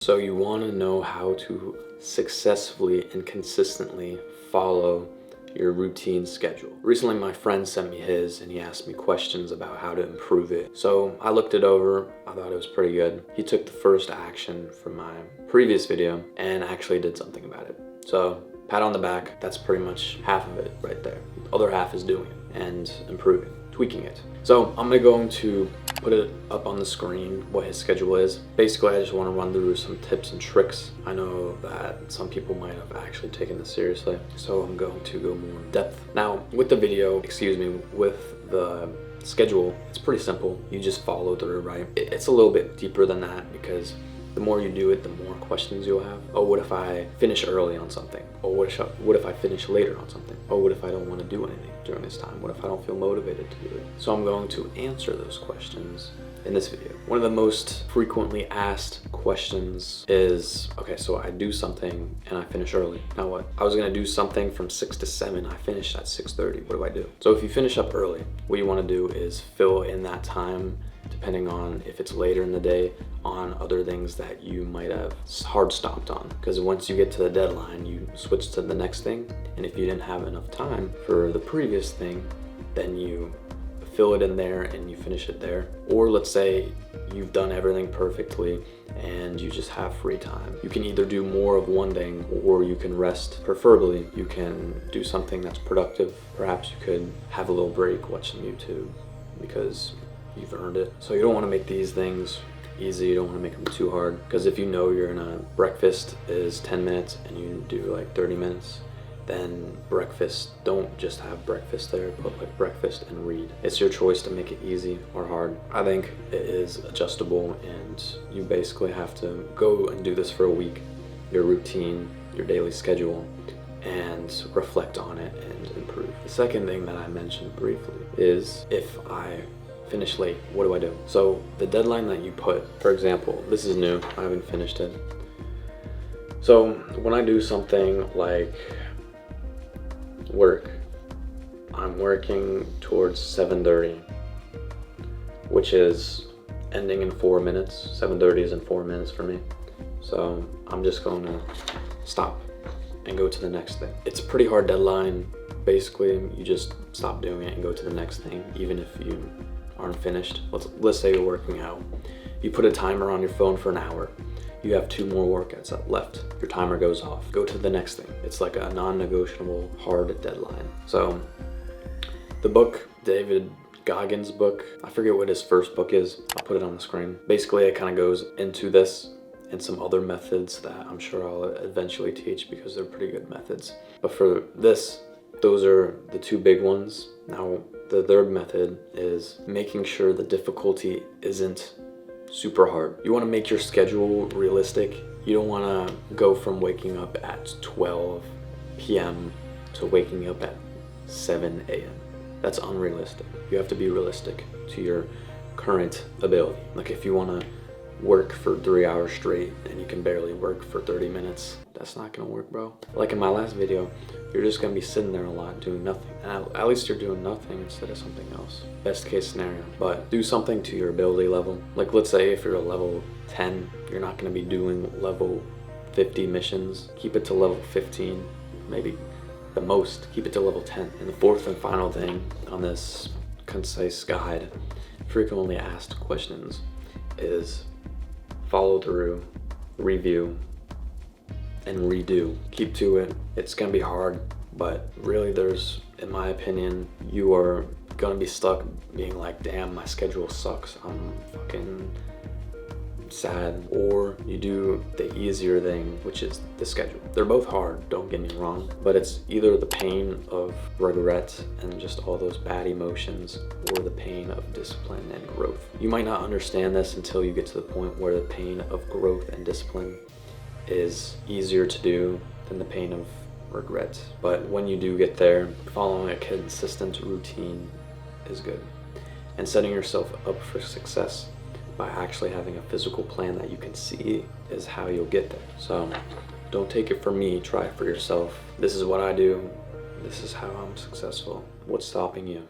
So you want to know how to successfully and consistently follow your routine schedule. Recently my friend sent me his and he asked me questions about how to improve it. So I looked it over, I thought it was pretty good. He took the first action from my previous video and actually did something about it. So pat on the back, that's pretty much half of it right there. The other half is doing it and improving, tweaking it. So I'm going to put it up on the screen what his schedule is. Basically, I just want to run through some tips and tricks. I know that some people might have actually taken this seriously, so I'm going to go more in depth. Now, with the video, with the schedule, it's pretty simple. You just follow through, right? It's a little bit deeper than that because the more you do it, the more questions you'll have. Oh, what if I finish early on something? Oh, what if I finish later on something? Oh, what if I don't want to do anything during this time? What if I don't feel motivated to do it? So I'm going to answer those questions in this video. One of the most frequently asked questions is, okay, so I do something and I finish early. Now what? I was gonna do something from 6 to 7. I finished at 6:30. What do I do? So if you finish up early, what you want to do is fill in that time, depending on if it's later in the day, on other things that you might have hard stopped on. Because once you get to the deadline, you switch to the next thing. And if you didn't have enough time for the previous thing, then you fill it in there and you finish it there. Or let's say you've done everything perfectly and you just have free time. You can either do more of one thing or you can rest. Preferably, you can do something that's productive. Perhaps you could have a little break, watch some YouTube, because you've earned it. So you don't want to make these things easy. You don't want to make them too hard, because if you know you're in a breakfast is 10 minutes and you do like 30 minutes, then breakfast, don't just have breakfast there, put like breakfast and read. It's your choice to make it easy or hard. I think it is adjustable and you basically have to go and do this for a week, your routine, your daily schedule, and reflect on it and improve. The second thing that I mentioned briefly is if I finish late, what do I do? So the deadline that you put, for example, this is new, I haven't finished it. So when I do something like work, I'm working towards 7:30, which is ending in 4 minutes. 7:30 is in 4 minutes for me. So I'm just going to stop and go to the next thing. It's a pretty hard deadline. Basically, you just stop doing it and go to the next thing, even if you aren't finished. Let's say you're working out. You put a timer on your phone for an hour. You have 2 more workouts left. Your timer goes off. Go to the next thing. It's like a non-negotiable hard deadline. So the book, David Goggins' book, I forget what his first book is. I'll put it on the screen. Basically, it kind of goes into this and some other methods that I'm sure I'll eventually teach because they're pretty good methods. But for this, those are the 2 big ones. Now, the third method is making sure the difficulty isn't super hard. You want to make your schedule realistic. You don't want to go from waking up at 12 p.m. to waking up at 7 a.m. That's unrealistic. You have to be realistic to your current ability. Like if you want to work for 3 hours straight and you can barely work for 30 minutes, that's not gonna work, bro. Like in my last video, you're just gonna be sitting there a lot doing nothing. And at least you're doing nothing instead of something else. Best case scenario. But do something to your ability level. Like let's say if you're a level 10, you're not gonna be doing level 50 missions. Keep it to level 15, maybe the most, keep it to level 10. And the fourth and final thing on this concise guide, frequently asked questions, is follow through, review, and redo. Keep to it. It's gonna be hard, but really there's, in my opinion, you are gonna be stuck being like, damn, my schedule sucks, I'm fucking sad. Or you do the easier thing, which is the schedule. They're both hard, don't get me wrong, but it's either the pain of regret and just all those bad emotions, or the pain of discipline and growth. You might not understand this until you get to the point where the pain of growth and discipline is easier to do than the pain of regret. But when you do get there, following a consistent routine is good. And setting yourself up for success by actually having a physical plan that you can see is how you'll get there. So don't take it from me, try it for yourself. This is what I do. This is how I'm successful. What's stopping you?